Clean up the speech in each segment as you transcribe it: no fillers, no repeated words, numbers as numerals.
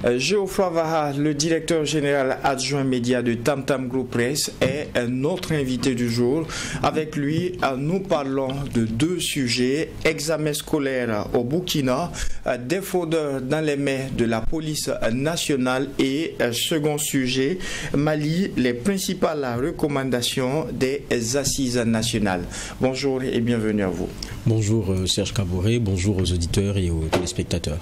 Geoffroy Vaha, le directeur général adjoint média de Tam Tam Group Press, est notre invité du jour. Avec lui, nous parlons de deux sujets: examen scolaire au Burkina, des fraudeurs dans les mains de la police nationale, et second sujet, Mali, les principales recommandations des assises nationales. Bonjour et bienvenue à vous. Bonjour Serge Kaboré, bonjour aux auditeurs et aux téléspectateurs.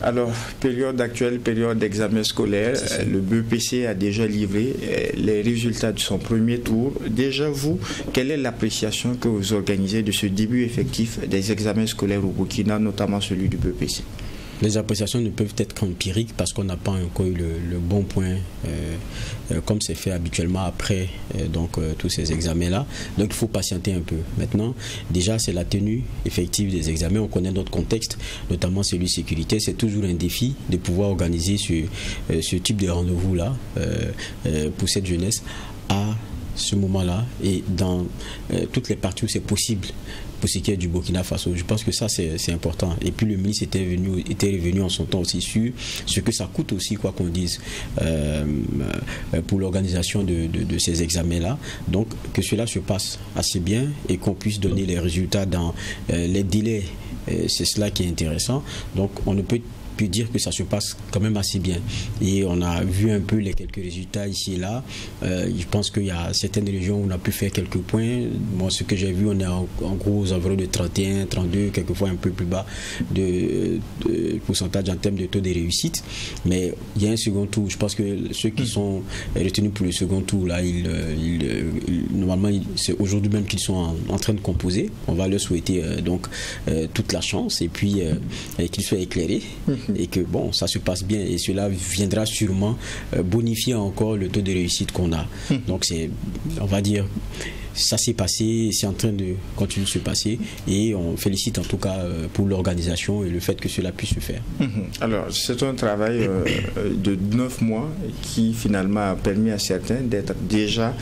Alors, période actuelle, période d'examen scolaire, le BEPC a déjà livré les résultats de son premier tour. Déjà vous, quelle est l'appréciation que vous organisez de ce début effectif des examens scolaires au Burkina, notamment celui du BEPC? Les appréciations ne peuvent être qu'empiriques parce qu'on n'a pas encore eu le bon point comme c'est fait habituellement après tous ces examens-là. Donc il faut patienter un peu. Maintenant, déjà c'est la tenue effective des examens. On connaît notre contexte, notamment celui sécurité. C'est toujours un défi de pouvoir organiser ce type de rendez-vous-là pour cette jeunesse à ce moment-là et dans toutes les parties où c'est possible pour ce qui est du Burkina Faso. Je pense que ça c'est important. Et puis le ministre était revenu en son temps aussi sur ce que ça coûte aussi, quoi qu'on dise, pour l'organisation de ces examens-là. Donc que cela se passe assez bien et qu'on puisse donner les résultats dans les délais, c'est cela qui est intéressant. Donc on ne peut dire que ça se passe quand même assez bien. Et on a vu un peu les quelques résultats ici et là. Je pense qu'il y a certaines régions où on a pu faire quelques points. Moi, ce que j'ai vu, on est en gros aux environs de 31, 32, quelquefois un peu plus bas de pourcentage en termes de taux de réussite. Mais il y a un second tour. Je pense que ceux qui sont retenus pour le second tour, là, normalement, c'est aujourd'hui même qu'ils sont en train de composer. On va leur souhaiter toute la chance et puis qu'ils soient éclairés. Et que bon, ça se passe bien et cela viendra sûrement bonifier encore le taux de réussite qu'on a. Donc c'est, on va dire, ça s'est passé, c'est en train de continuer de se passer et on félicite en tout cas pour l'organisation et le fait que cela puisse se faire. Alors c'est un travail de 9 mois qui finalement a permis à certains d'être déjà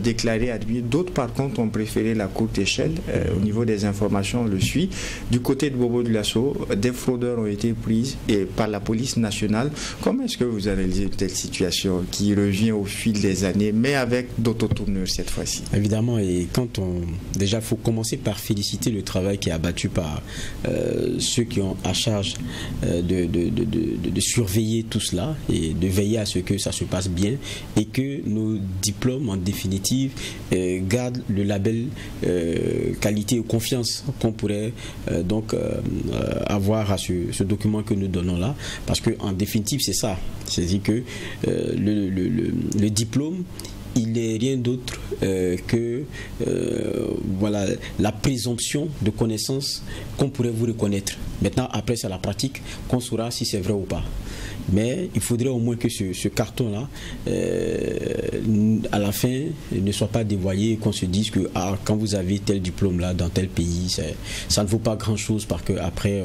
déclarés admis. D'autres par contre ont préféré la courte échelle. Au niveau des informations, on le suit. Du côté de Bobo Dioulasso, des fraudeurs ont été pris par la police nationale. Comment est-ce que vous analysez une telle situation qui revient au fil des années, mais avec d'autres tournures cette fois-ci? Évidemment, et déjà, il faut commencer par féliciter le travail qui est abattu par ceux qui ont à charge de surveiller tout cela et de veiller à ce que ça se passe bien et que nos diplômes, en définitive, gardent le label qualité ou confiance qu'on pourrait avoir à ce document que nous donnons là, parce qu'en définitive c'est ça, c'est-à-dire que le diplôme, il n'est rien d'autre que la présomption de connaissance qu'on pourrait vous reconnaître. Maintenant, après c'est la pratique qu'on saura si c'est vrai ou pas. Mais il faudrait au moins que ce carton-là, à la fin, ne soit pas dévoyé et qu'on se dise que quand vous avez tel diplôme-là dans tel pays, ça ne vaut pas grand-chose parce qu'après,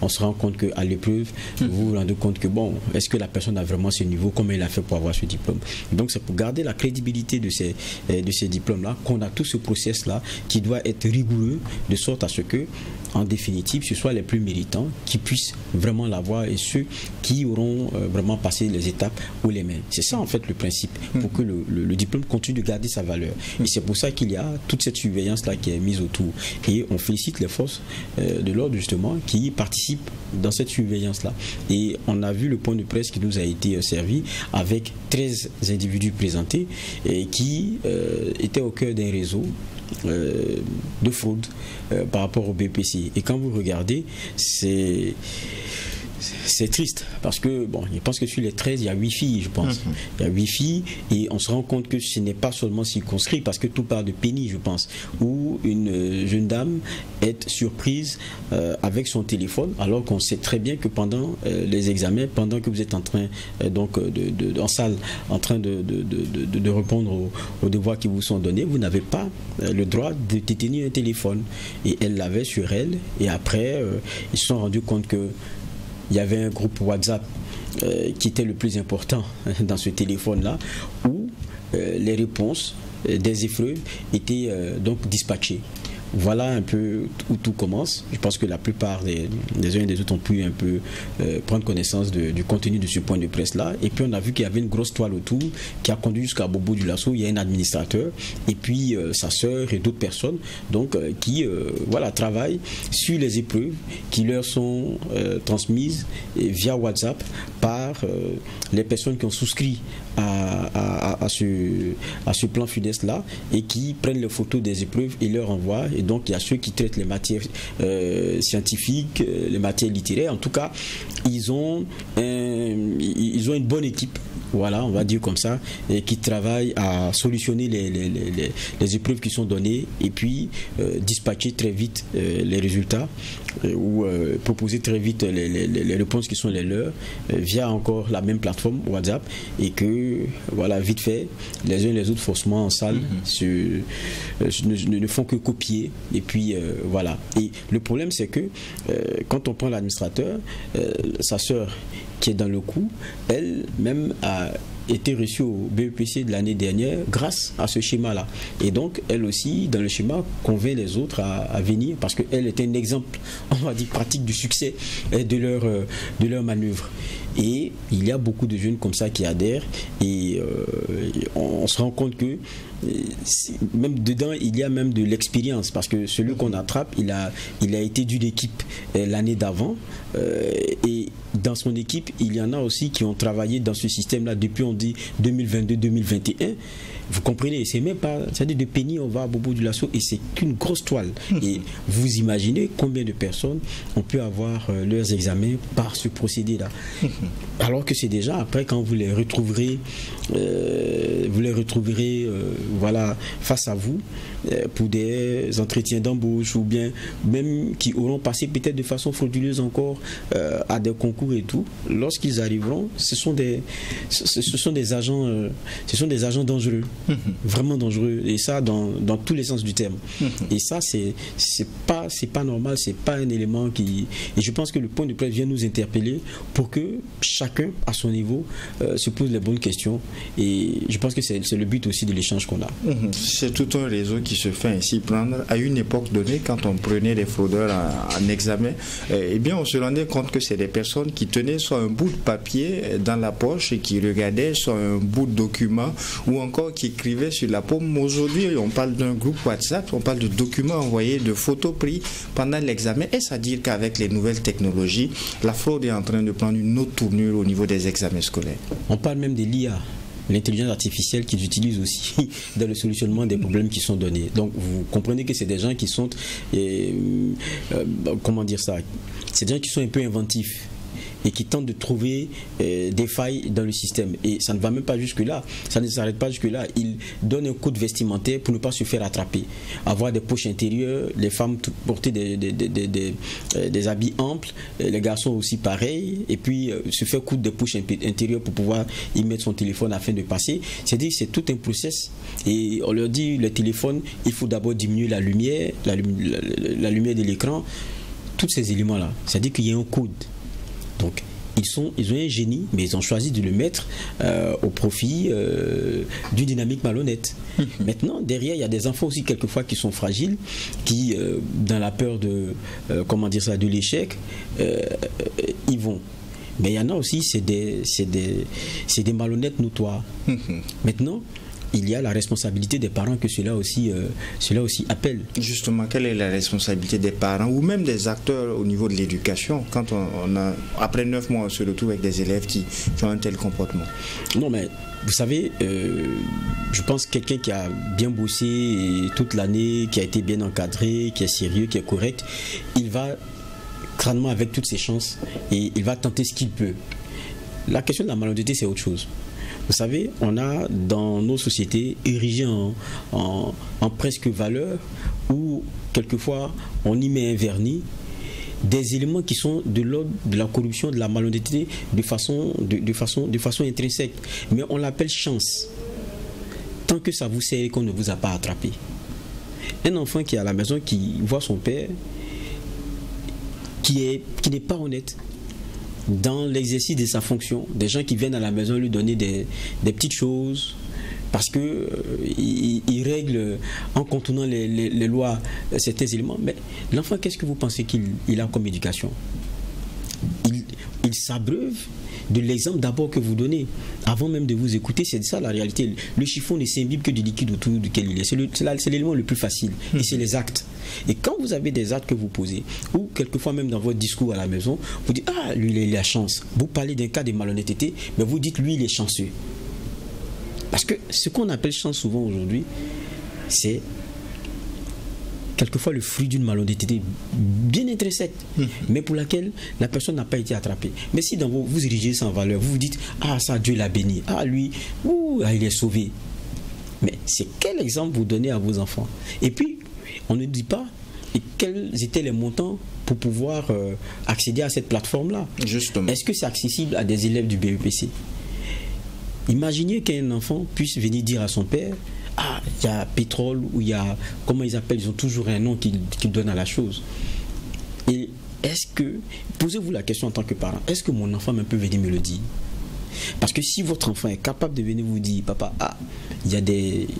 on se rend compte qu'à l'épreuve, vous vous rendez compte que, bon, est-ce que la personne a vraiment ce niveau, comment il a fait pour avoir ce diplôme? Donc c'est pour garder la crédibilité de ces diplômes-là qu'on a tout ce process-là qui doit être rigoureux de sorte à ce que, en définitive, ce soit les plus méritants qui puissent vraiment l'avoir et ceux qui auront vraiment passé les étapes ou les mains. C'est ça en fait le principe pour que le diplôme continue de garder sa valeur. Et c'est pour ça qu'il y a toute cette surveillance-là qui est mise autour. Et on félicite les forces de l'ordre justement qui participent dans cette surveillance-là. Et on a vu le point de presse qui nous a été servi avec 13 individus présentés et qui étaient au cœur d'un réseau de fraude par rapport au BPC. Et quand vous regardez, c'est triste parce que, bon, je pense que sur les 13, il y a 8 filles, je pense. Il y a 8 filles et on se rend compte que ce n'est pas seulement circonscrit parce que tout part de Penny, je pense, où une jeune dame est surprise avec son téléphone alors qu'on sait très bien que pendant les examens, pendant que vous êtes en train, en salle, en train de répondre aux devoirs qui vous sont donnés, vous n'avez pas le droit de détenir un téléphone. Et elle l'avait sur elle et après, ils se sont rendus compte que il y avait un groupe WhatsApp qui était le plus important dans ce téléphone-là, où les réponses des épreuves étaient donc dispatchées. voilà un peu où tout commence. Je pense que la plupart des uns et des autres ont pu un peu prendre connaissance du contenu de ce point de presse-là. Et puis on a vu qu'il y avait une grosse toile autour qui a conduit jusqu'à Bobo Dioulasso. Il y a un administrateur et puis sa sœur et d'autres personnes donc, qui voilà, travaillent sur les épreuves qui leur sont transmises via WhatsApp par les personnes qui ont souscrit à ce plan FUDES-là et qui prennent les photos des épreuves et leur envoient. Et donc il y a ceux qui traitent les matières scientifiques, les matières littéraires. En tout cas, ils ont une bonne équipe, voilà, on va dire comme ça, et qui travaille à solutionner les épreuves qui sont données et puis dispatcher très vite les résultats ou proposer très vite les réponses qui sont les leurs via encore la même plateforme WhatsApp, et que voilà, vite fait, les uns et les autres forcément en salle ne font que copier et puis voilà. Et le problème c'est que quand on prend l'administrateur, sa sœur qui est dans le coup, elle-même a été reçue au BEPC de l'année dernière grâce à ce schéma-là. Et donc, elle aussi, dans le schéma, convainc les autres à venir parce qu'elle est un exemple, on va dire, pratique du succès de leur manœuvre. Et il y a beaucoup de jeunes comme ça qui adhèrent et on se rend compte que même dedans, il y a même de l'expérience parce que celui qu'on attrape, il a été d'une équipe l'année d'avant et dans son équipe, il y en a aussi qui ont travaillé dans ce système-là depuis, on dit, 2022-2021. Vous comprenez, c'est même pas, c'est-à-dire de Penny, on va à Bobo Dioulasso et c'est qu'une grosse toile. Et vous imaginez combien de personnes ont pu avoir leurs examens par ce procédé-là. Alors que c'est déjà après, quand vous les retrouverez, voilà, face à vous pour des entretiens d'embauche ou bien même qui auront passé peut-être de façon frauduleuse encore à des concours et tout. Lorsqu'ils arriveront, ce sont des agents dangereux. Vraiment dangereux, et ça dans tous les sens du terme. Et ça c'est pas normal, c'est pas un élément qui, et je pense que le point de presse vient nous interpeller pour que chacun à son niveau se pose les bonnes questions, et je pense que c'est le but aussi de l'échange qu'on a. C'est tout un réseau qui se fait ainsi prendre. À une époque donnée, quand on prenait des fraudeurs en examen, eh bien on se rendait compte que c'est des personnes qui tenaient soit un bout de papier dans la poche et qui regardaient soit un bout de document ou encore qui écrivait sur la paume. Aujourd'hui, on parle d'un groupe WhatsApp, on parle de documents envoyés, de photos prises pendant l'examen. Est-ce à dire qu'avec les nouvelles technologies, la fraude est en train de prendre une autre tournure au niveau des examens scolaires? On parle même de l'IA, l'intelligence artificielle, qu'ils utilisent aussi dans le solutionnement des problèmes qui sont donnés. Donc vous comprenez que c'est des gens qui sont comment dire ça, c'est des gens qui sont un peu inventifs et qui tentent de trouver des failles dans le système. Et ça ne va même pas jusque-là. Ça ne s'arrête pas jusque-là. Ils donnent un code vestimentaire pour ne pas se faire attraper. Avoir des poches intérieures, les femmes porter des habits amples, les garçons aussi pareil, et puis se faire coudre des poches intérieures pour pouvoir y mettre son téléphone afin de passer. C'est-à-dire que c'est tout un process. Et on leur dit, le téléphone, il faut d'abord diminuer la lumière, la lumière de l'écran, tous ces éléments-là. C'est-à-dire qu'il y a un code. Donc, ils ont un génie, mais ils ont choisi de le mettre au profit d'une dynamique malhonnête. Maintenant, derrière, il y a des enfants aussi quelquefois qui sont fragiles, qui, dans la peur de, de l'échec, ils vont. Mais il y en a aussi, c'est des malhonnêtes notoires. Maintenant, il y a la responsabilité des parents que cela aussi appelle. Justement, quelle est la responsabilité des parents ou même des acteurs au niveau de l'éducation quand après 9 mois on se retrouve avec des élèves qui ont un tel comportement? Non, mais vous savez, je pense que quelqu'un qui a bien bossé toute l'année, qui a été bien encadré, qui est sérieux, qui est correct, il va crânement avec toutes ses chances et il va tenter ce qu'il peut. La question de la malhonnêteté, c'est autre chose. Vous savez, on a dans nos sociétés érigé en presque valeur, où quelquefois on y met un vernis, des éléments qui sont de l'ordre de la corruption, de la malhonnêteté, de façon intrinsèque. Mais on l'appelle chance. Tant que ça vous sert et qu'on ne vous a pas attrapé. Un enfant qui est à la maison, qui voit son père, qui n'est pas honnête dans l'exercice de sa fonction, des gens qui viennent à la maison lui donner des petites choses, parce que il règle en contournant les lois certains éléments. Mais l'enfant, qu'est-ce que vous pensez qu'il a comme éducation? Il s'abreuve de l'exemple d'abord que vous donnez, avant même de vous écouter. C'est ça la réalité. Le chiffon ne s'imbibe que du liquide autour duquel il est. C'est l'élément le plus facile. Et c'est les actes. Et quand vous avez des actes que vous posez, ou quelquefois même dans votre discours à la maison, vous dites, ah, lui, il a la chance. Vous parlez d'un cas de malhonnêteté, mais vous dites, lui, il est chanceux. Parce que ce qu'on appelle chance souvent aujourd'hui, c'est quelquefois le fruit d'une malhonnêteté bien intrinsèque, mais pour laquelle la personne n'a pas été attrapée. Mais si dans vous érigez ça en valeur, vous vous dites, ah, ça, Dieu l'a béni, ah, lui, il est sauvé. Mais c'est quel exemple vous donnez à vos enfants? Et puis, on ne dit pas quels étaient les montants pour pouvoir accéder à cette plateforme-là. Justement. Est-ce que c'est accessible à des élèves du BEPC? Imaginez qu'un enfant puisse venir dire à son père, ah, il y a pétrole, ou il y a, comment ils appellent, ils ont toujours un nom qu'ils donnent à la chose. Et est-ce que, posez-vous la question en tant que parent, est-ce que mon enfant peut venir me le dire? Parce que si votre enfant est capable de venir vous dire, papa,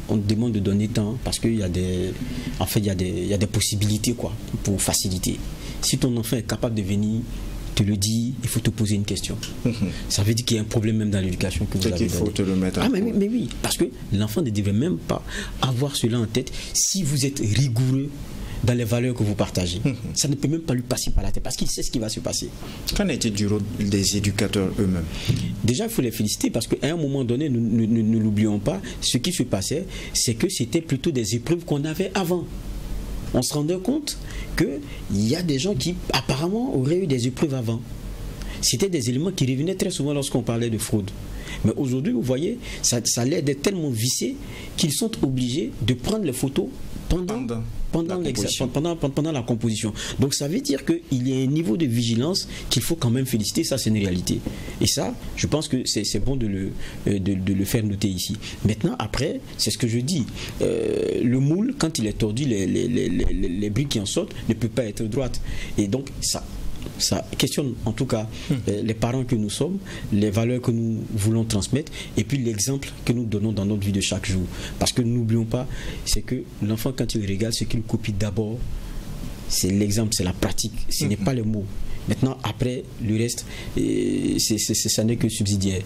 on te demande de donner tant, parce qu'il y a des, en fait, il y a des possibilités, quoi, pour faciliter. Si ton enfant est capable de venir te le dit, il faut te poser une question. Ça veut dire qu'il y a un problème même dans l'éducation que vous avez. Il faut te le mettre en mais oui, parce que l'enfant ne devait même pas avoir cela en tête si vous êtes rigoureux dans les valeurs que vous partagez. Ça ne peut même pas lui passer par la tête parce qu'il sait ce qui va se passer. Qu'en est-il du rôle des éducateurs eux-mêmes? Déjà, il faut les féliciter parce qu'à un moment donné, ne l'oublions pas, ce qui se passait, c'est que c'était plutôt des épreuves qu'on avait avant. On se rendait compte qu'il y a des gens qui apparemment auraient eu des épreuves avant. C'était des éléments qui revenaient très souvent lorsqu'on parlait de fraude. Mais aujourd'hui, vous voyez, ça l'air d'être tellement vissé qu'ils sont obligés de prendre les photos pendant la composition. Donc ça veut dire qu'il y a un niveau de vigilance qu'il faut quand même féliciter. Ça, c'est une réalité. Et ça, je pense que c'est bon de le faire noter ici. Maintenant, après, c'est ce que je dis. Le moule, quand il est tordu, les briques qui en sortent ne peuvent pas être droites. Et donc, ça questionne en tout cas les parents que nous sommes, les valeurs que nous voulons transmettre et puis l'exemple que nous donnons dans notre vie de chaque jour. Parce que n'oublions pas, c'est que l'enfant, quand il regarde, ce qu'il copie d'abord, c'est l'exemple, c'est la pratique, ce n'est pas le mot. Maintenant, après, le reste, ça n'est que subsidiaire.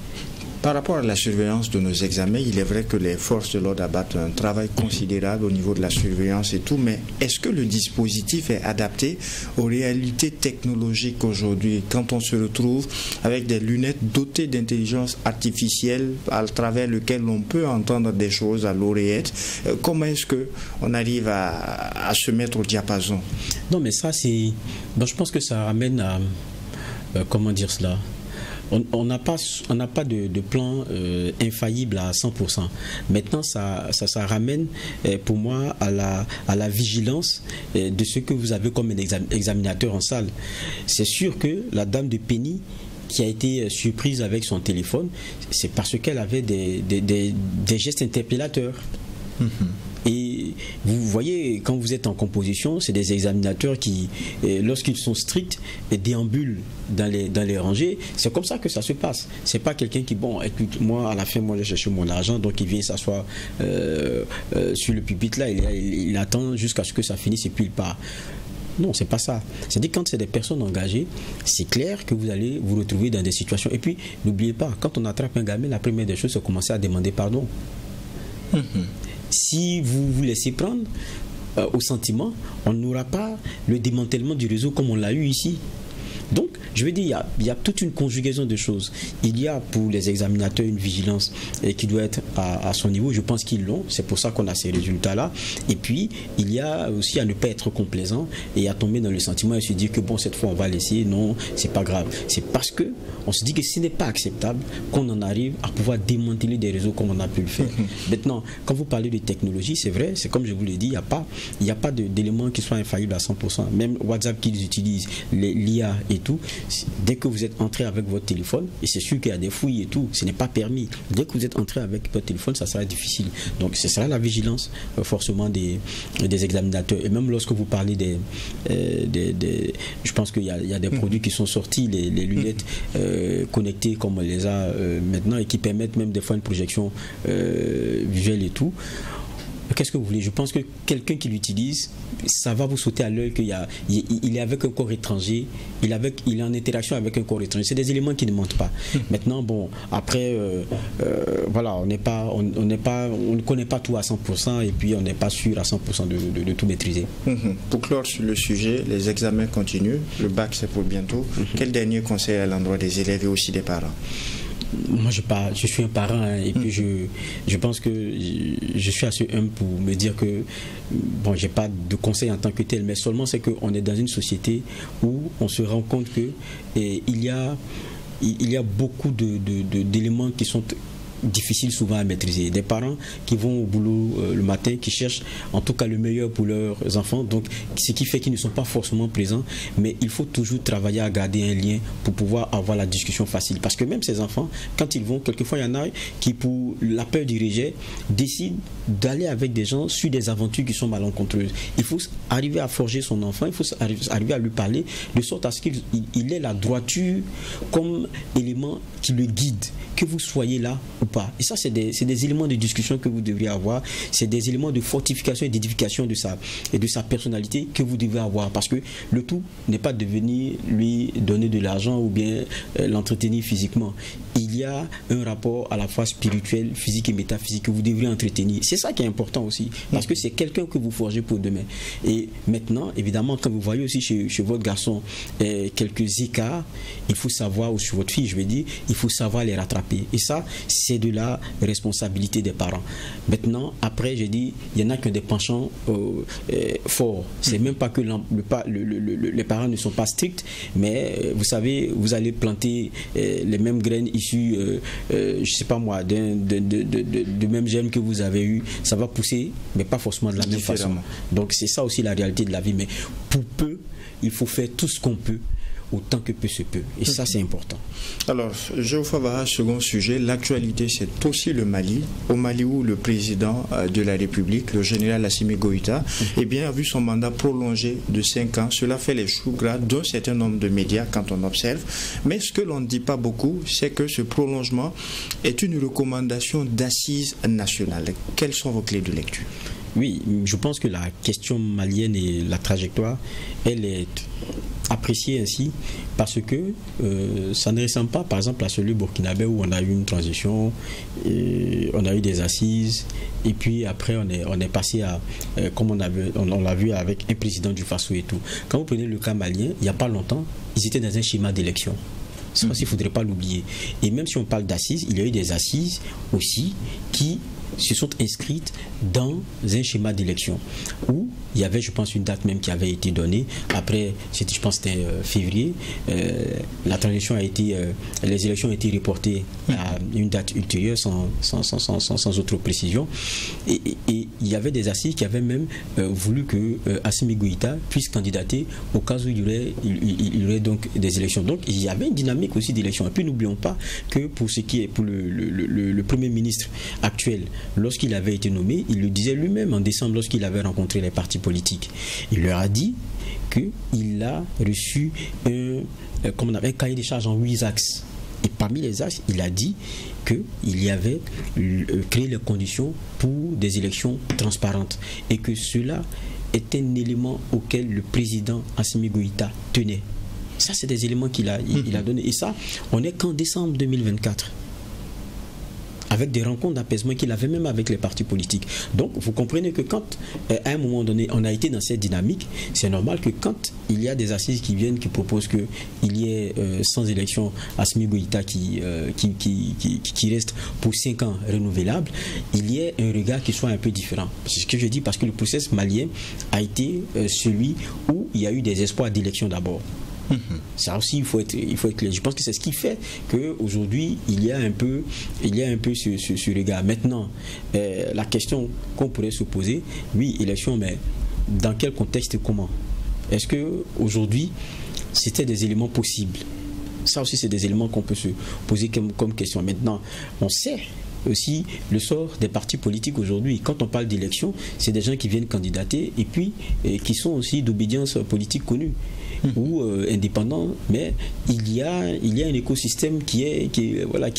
Par rapport à la surveillance de nos examens, il est vrai que les forces de l'ordre abattent un travail considérable au niveau de la surveillance et tout, mais est-ce que le dispositif est adapté aux réalités technologiques aujourd'hui, quand on se retrouve avec des lunettes dotées d'intelligence artificielle à travers lesquelles on peut entendre des choses à l'oreillette? Comment est-ce qu'on arrive à se mettre au diapason? Non, mais ça, c'est... Bon, je pense que ça ramène à... comment dire cela? On n'a pas de plan infaillible à 100%. Maintenant, ça ramène pour moi à la vigilance de ce que vous avez comme examinateur en salle. C'est sûr que la dame de Penny qui a été surprise avec son téléphone, c'est parce qu'elle avait des gestes interpellateurs. Et vous voyez, quand vous êtes en composition, c'est des examinateurs qui, lorsqu'ils sont stricts, déambulent dans les rangées. C'est comme ça que ça se passe. C'est pas quelqu'un qui, bon, écoute, moi, à la fin, moi, j'ai cherché mon argent, donc il vient s'asseoir sur le pupitre là, il attend jusqu'à ce que ça finisse et puis il part. Non, c'est pas ça. C'est-à-dire quand c'est des personnes engagées, c'est clair que vous allez vous retrouver dans des situations. Et puis, n'oubliez pas, quand on attrape un gamin, la première des choses, c'est commencer à demander pardon. Si vous vous laissez prendre au sentiment, on n'aura pas le démantèlement du réseau comme on l'a eu ici. Donc, je veux dire, il y a toute une conjugaison de choses. Il y a pour les examinateurs une vigilance qui doit être à son niveau. Je pense qu'ils l'ont. C'est pour ça qu'on a ces résultats-là. Et puis, il y a aussi à ne pas être complaisant et à tomber dans le sentiment et se dire que bon, cette fois, on va laisser. Non, c'est pas grave. C'est parce que on se dit que ce n'est pas acceptable qu'on en arrive à pouvoir démanteler des réseaux comme on a pu le faire. Maintenant, quand vous parlez de technologie, c'est vrai, c'est comme je vous l'ai dit, il n'y a pas d'éléments qui soient infaillibles à 100%. Même WhatsApp qu'ils utilisent, l'IA et tout, dès que vous êtes entré avec votre téléphone, et c'est sûr qu'il y a des fouilles et tout, ce n'est pas permis. Dès que vous êtes entré avec votre téléphone, ça sera difficile. Donc ce sera la vigilance forcément des examinateurs. Et même lorsque vous parlez je pense qu'il y a des produits qui sont sortis, les lunettes connectées comme on les a maintenant et qui permettent même des fois une projection visuelle et tout. Qu'est-ce que vous voulez? Je pense que quelqu'un qui l'utilise, ça va vous sauter à l'œil qu'il est avec un corps étranger, il est en interaction avec un corps étranger. C'est des éléments qui ne mentent pas. Maintenant, bon, après, voilà, on ne connaît pas tout à 100% et puis on n'est pas sûr à 100% de tout maîtriser. Pour clore sur le sujet, les examens continuent, le bac c'est pour bientôt. Quel dernier conseil à l'endroit des élèves et aussi des parents? Moi, je suis un parent et puis je pense que je suis assez humble pour me dire que bon, j'ai pas de conseil en tant que tel, mais seulement c'est qu'on est dans une société où on se rend compte que il y a beaucoup d'éléments qui sont difficile souvent à maîtriser. Des parents qui vont au boulot le matin, qui cherchent en tout cas le meilleur pour leurs enfants, donc ce qui fait qu'ils ne sont pas forcément présents, mais il faut toujours travailler à garder un lien pour pouvoir avoir la discussion facile. Parce que même ces enfants, quand ils vont, quelquefois il y en a qui, pour la peur du rejet, décident d'aller avec des gens sur des aventures qui sont malencontreuses. Il faut arriver à forger son enfant, il faut arriver à lui parler de sorte à ce qu'il ait la droiture comme élément qui le guide, que vous soyez là ou pas. Et ça, c'est des éléments de discussion que vous devriez avoir, c'est des éléments de fortification et d'édification de sa personnalité que vous devez avoir, parce que le tout n'est pas de venir lui donner de l'argent ou bien l'entretenir physiquement. Il y a un rapport à la fois spirituel, physique et métaphysique que vous devriez entretenir. C'est ça qui est important aussi, parce que c'est quelqu'un que vous forgez pour demain. Et maintenant, évidemment, quand vous voyez aussi chez votre garçon quelques écarts, il faut savoir, ou sur votre fille, je vais dire, il faut savoir les rattraper. Et ça, c'est de la responsabilité des parents. Maintenant, après, j'ai dit, il y en a qui ont des penchants forts. C'est même pas que les parents ne sont pas stricts, mais vous savez, vous allez planter les mêmes graines issues, je sais pas moi, du même germe que vous avez eu, ça va pousser, mais pas forcément de la même façon. Donc c'est ça aussi la réalité de la vie. Mais pour peu, il faut faire tout ce qu'on peut, autant que peu se peut. Et ça, c'est important. Alors, Geoffroy Bara, second sujet, l'actualité, c'est aussi le Mali. Au Mali où le président de la République, le général Assimi Goïta, eh bien, a vu son mandat prolongé de 5 ans. Cela fait les choux gras d'un certain nombre de médias quand on observe. Mais ce que l'on ne dit pas beaucoup, c'est que ce prolongement est une recommandation d'assises nationales. Quelles sont vos clés de lecture? Oui, je pense que la question malienne et la trajectoire, elle est appréciée ainsi parce que ça ne ressemble pas par exemple à celui burkinabé où on a eu une transition, et on a eu des assises et puis après on est passé à comme on l'a vu avec un président du Faso et tout. Quand vous prenez le cas malien, il n'y a pas longtemps, ils étaient dans un schéma d'élection. Ça aussi, il ne faudrait pas l'oublier. Et même si on parle d'assises, il y a eu des assises aussi qui se sont inscrites dans un schéma d'élection où il y avait, je pense, une date même qui avait été donnée. Après, je pense que c'était février. La transition a été, les élections ont été reportées à une date ultérieure sans autre précision. Et il y avait des assises qui avaient même voulu que Assimi Goïta puisse candidater au cas où il y aurait donc des élections. Donc il y avait une dynamique aussi d'élection. Et puis n'oublions pas que pour ce qui est pour le Premier ministre actuel, lorsqu'il avait été nommé, il le disait lui-même en décembre lorsqu'il avait rencontré les partis politiques. Il leur a dit qu'il a reçu un cahier des charges en 8 axes. Et parmi les axes, il a dit qu'il y avait créé les conditions pour des élections transparentes et que cela est un élément auquel le président Assimi Goïta tenait. Ça, c'est des éléments qu'il a donnés. Et ça, on est qu'en décembre 2024. Avec des rencontres d'apaisement qu'il avait même avec les partis politiques. Donc, vous comprenez que quand, à un moment donné, on a été dans cette dynamique, c'est normal que quand il y a des assises qui viennent, qui proposent qu'il y ait sans élection Assimi Goïta qui reste pour 5 ans renouvelable, il y ait un regard qui soit un peu différent. C'est ce que je dis parce que le processus malien a été celui où il y a eu des espoirs d'élection d'abord. Ça aussi, il faut être clair. Je pense que c'est ce qui fait qu'aujourd'hui, il y a un peu ce regard. Maintenant, la question qu'on pourrait se poser, oui, élection, mais dans quel contexte et comment? Est-ce qu'aujourd'hui, c'était des éléments possibles. Ça aussi, c'est des éléments qu'on peut se poser comme question. Maintenant, on sait aussi le sort des partis politiques aujourd'hui. Quand on parle d'élections, c'est des gens qui viennent candidater et puis qui sont aussi d'obédience politique connue ou indépendants, mais il y a un écosystème qui est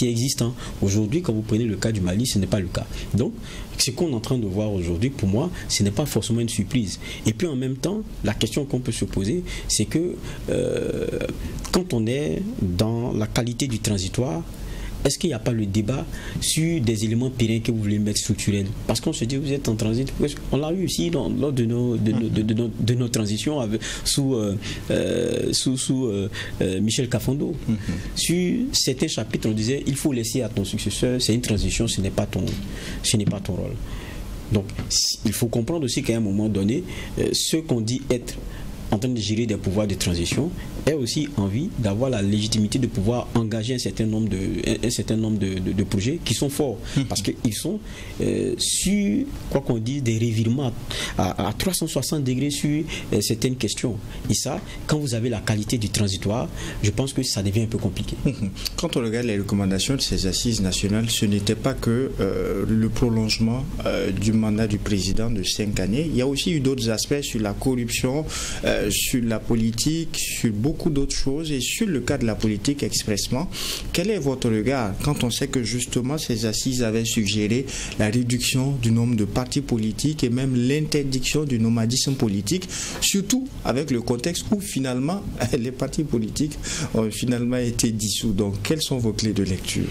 existant. Aujourd'hui, quand vous prenez le cas du Mali, ce n'est pas le cas. Donc, ce qu'on est en train de voir aujourd'hui, pour moi, ce n'est pas forcément une surprise. Et puis en même temps, la question qu'on peut se poser, c'est que quand on est dans la qualité du transitoire, est-ce qu'il n'y a pas le débat sur des éléments pérennes que vous voulez mettre structurels? Parce qu'on se dit, vous êtes en transit. On l'a eu ici lors de nos transitions sous Michel Kafando. Sur certains chapitres, on disait, il faut laisser à ton successeur, c'est une transition, ce n'est pas ton rôle. Donc, il faut comprendre aussi qu'à un moment donné, ce qu'on dit être en train de gérer des pouvoirs de transition est aussi envie d'avoir la légitimité de pouvoir engager un certain nombre de projets qui sont forts parce qu'ils sont sur, quoi qu'on dise, des revirements à 360 degrés sur certaines questions. Et ça, quand vous avez la qualité du transitoire, je pense que ça devient un peu compliqué. Quand on regarde les recommandations de ces assises nationales, ce n'était pas que le prolongement du mandat du président de 5 années. Il y a aussi eu d'autres aspects sur la corruption, sur la politique, sur beaucoup d'autres choses et sur le cas de la politique expressement. Quel est votre regard quand on sait que justement ces assises avaient suggéré la réduction du nombre de partis politiques et même l'interdiction du nomadisme politique, surtout avec le contexte où finalement les partis politiques ont finalement été dissous. Donc quelles sont vos clés de lecture?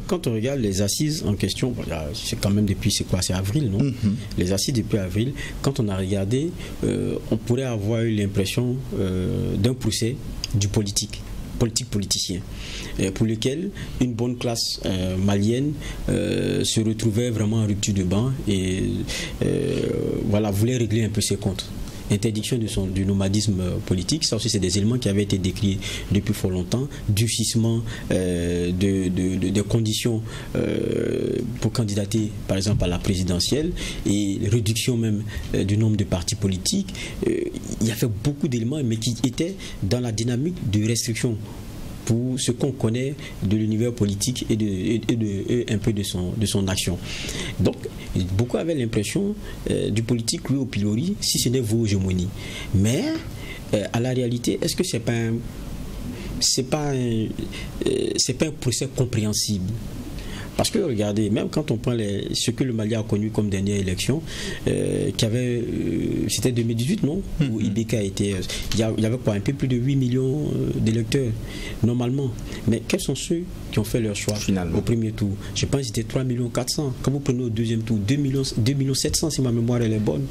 Quand on regarde les assises en question, c'est quand même depuis, c'est avril, non? Les assises depuis avril, quand on a regardé, on pourrait avoir eu l'impression d'un procès du politicien, pour lequel une bonne classe malienne se retrouvait vraiment en rupture de banc et voulait régler un peu ses comptes. Interdiction du nomadisme politique, ça aussi c'est des éléments qui avaient été décrits depuis fort longtemps, durcissement des conditions pour candidater par exemple à la présidentielle et réduction même du nombre de partis politiques. Il y avait beaucoup d'éléments mais qui étaient dans la dynamique de restriction pour ce qu'on connaît de l'univers politique et un peu de son action. Donc, beaucoup avaient l'impression du politique, lui, au pilori, si ce n'est vos hégémonies. Mais, à la réalité, est-ce que c'est pas un procès compréhensible? Parce que regardez, même quand on prend ce que le Mali a connu comme dernière élection, c'était 2018, non? Où IBK était. Il y avait quoi? Un peu plus de 8 millions d'électeurs, normalement. Mais quels sont ceux qui ont fait leur choix finalement au premier tour? Je pense que c'était 3 400 000. Quand vous prenez au deuxième tour, 2 700 000 si ma mémoire elle est bonne.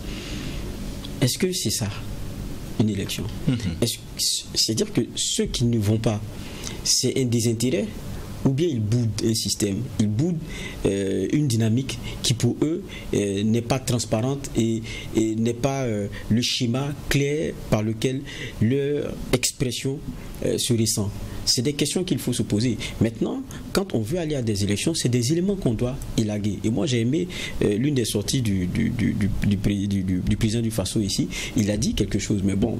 Est-ce que c'est ça, une élection? C'est-à-dire que ceux qui ne vont pas, c'est un désintérêt? Ou bien ils boudent un système, ils boudent une dynamique qui pour eux n'est pas transparente et n'est pas le schéma clair par lequel leur expression se ressent. C'est des questions qu'il faut se poser. Maintenant, quand on veut aller à des élections, c'est des éléments qu'on doit élaguer. Et moi, j'ai aimé l'une des sorties du président du Faso ici. Il a dit quelque chose, mais bon,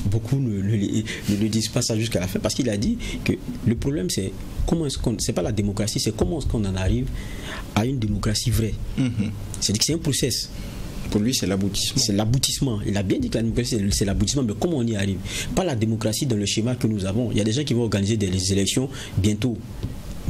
beaucoup ne disent pas ça jusqu'à la fin, parce qu'il a dit que le problème, c'est comment est-ce qu'on... C'est pas la démocratie, c'est comment est-ce qu'on en arrive à une démocratie vraie. C'est-à-dire que c'est un process. Pour lui, c'est l'aboutissement. C'est l'aboutissement. Il a bien dit que la démocratie, c'est l'aboutissement, mais comment on y arrive? Pas la démocratie dans le schéma que nous avons. Il y a des gens qui vont organiser des élections bientôt.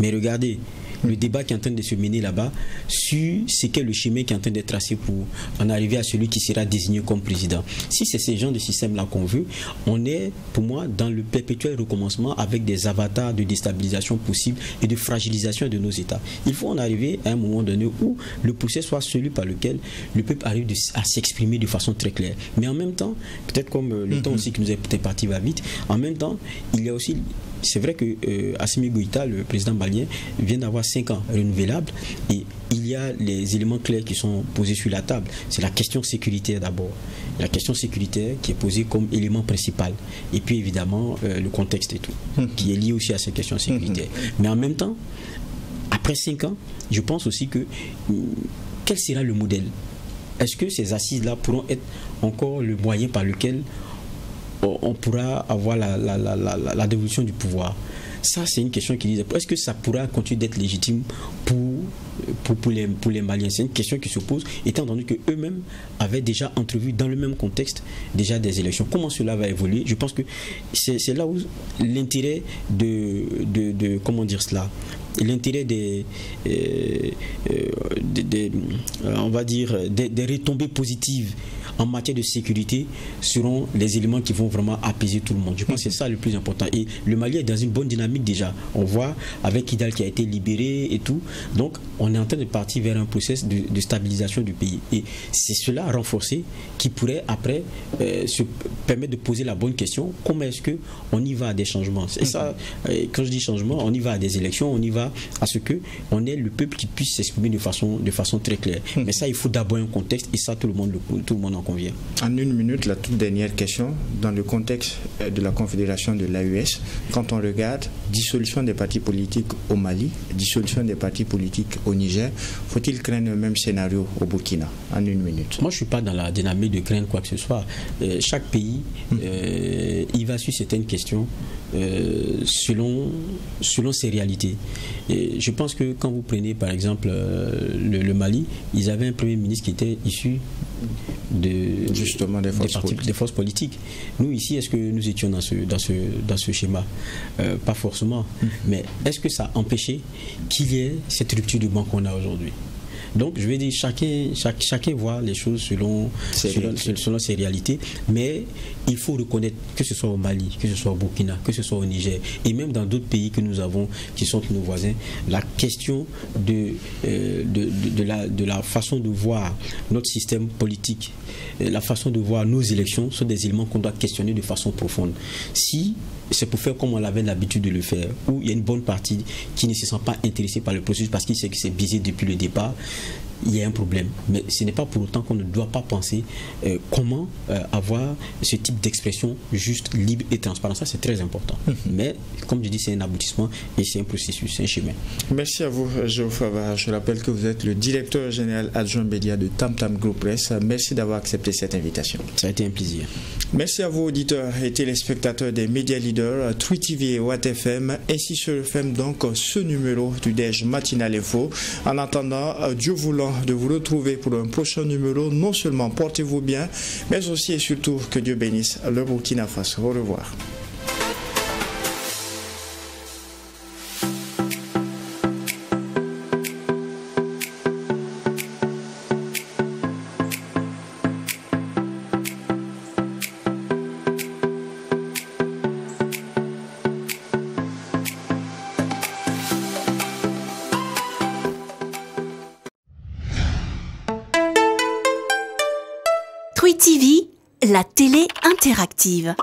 Mais regardez, le débat qui est en train de se mener là-bas sur ce qu'est le chemin qui est en train d'être tracé pour en arriver à celui qui sera désigné comme président. Si c'est ce genre de système-là qu'on veut, on est, pour moi, dans le perpétuel recommencement avec des avatars de déstabilisation possible et de fragilisation de nos États. Il faut en arriver à un moment donné où le procès soit celui par lequel le peuple arrive à s'exprimer de façon très claire. Mais en même temps, peut-être comme le temps aussi qui nous est peut-être parti va vite, en même temps, il y a aussi... C'est vrai que Assimi Goïta, le président malien, vient d'avoir 5 ans renouvelables et il y a les éléments clairs qui sont posés sur la table. C'est la question sécuritaire d'abord. La question sécuritaire qui est posée comme élément principal. Et puis évidemment, le contexte et tout, qui est lié aussi à ces questions sécuritaires. Mais en même temps, après 5 ans, je pense aussi que quel sera le modèle? Est-ce que ces assises-là pourront être encore le moyen par lequel on pourra avoir la dévolution du pouvoir? Ça, c'est une question qui disait, est-ce que ça pourra continuer d'être légitime pour les Maliens? C'est une question qui se pose, étant donné qu'eux-mêmes avaient déjà entrevu dans le même contexte déjà des élections. Comment cela va évoluer? Je pense que c'est là où l'intérêt de comment dire cela, l'intérêt on va dire des retombées positives en matière de sécurité seront les éléments qui vont vraiment apaiser tout le monde. Je pense que c'est ça le plus important. Et le Mali est dans une bonne dynamique déjà. On voit avec Kidal qui a été libéré et tout. Donc, on est en train de partir vers un processus de stabilisation du pays. Et c'est cela renforcé qui pourrait après se permettre de poser la bonne question. Comment est-ce qu'on y va à des changements? C'est ça, quand je dis changement, on y va à des élections, on y va à ce qu'on ait le peuple qui puisse s'exprimer de façon très claire. Mais ça, il faut d'abord un contexte et ça, tout le monde en convient. En une minute, la toute dernière question. Dans le contexte de la confédération de l'AES, quand on regarde dissolution des partis politiques au Mali, dissolution des partis politiques au Niger, faut-il craindre le même scénario au Burkina? En une minute. Moi, je ne suis pas dans la dynamique de craindre quoi que ce soit. Chaque pays, il va sur certaines questions selon ses réalités. Et je pense que quand vous prenez par exemple le Mali, ils avaient un premier ministre qui était issu justement des forces politiques. Nous ici, est-ce que nous étions dans ce schéma? Pas forcément. Mais est-ce que ça a empêché qu'il y ait cette rupture du banc qu'on a aujourd'hui? Donc, je vais dire, chacun voit les choses selon ses réalités, mais il faut reconnaître que ce soit au Mali, que ce soit au Burkina, que ce soit au Niger, et même dans d'autres pays que nous avons, qui sont nos voisins, la question de la façon de voir notre système politique, la façon de voir nos élections sont des éléments qu'on doit questionner de façon profonde. Si c'est pour faire comme on avait l'habitude de le faire, où il y a une bonne partie qui ne se sent pas intéressée par le processus parce qu'il sait que c'est biaisé depuis le départ, il y a un problème. Mais ce n'est pas pour autant qu'on ne doit pas penser comment avoir ce type d'expression juste, libre et transparente. Ça, c'est très important. Mais, comme je dis, c'est un aboutissement et c'est un processus, c'est un chemin. Merci à vous, Geoffroy Var. Je rappelle que vous êtes le directeur général adjoint média de Tam Tam Group Press. Merci d'avoir accepté cette invitation. Ça a été un plaisir. Merci à vous, auditeurs et téléspectateurs des médias leaders, Tweet TV et Watt FM, ainsi sur FM, donc ce numéro du DEJ Matinal Info. En attendant, Dieu voulant, de vous retrouver pour un prochain numéro. Non seulement portez-vous bien, mais aussi et surtout que Dieu bénisse le Burkina Faso. Au revoir. Tweet TV, la télé interactive.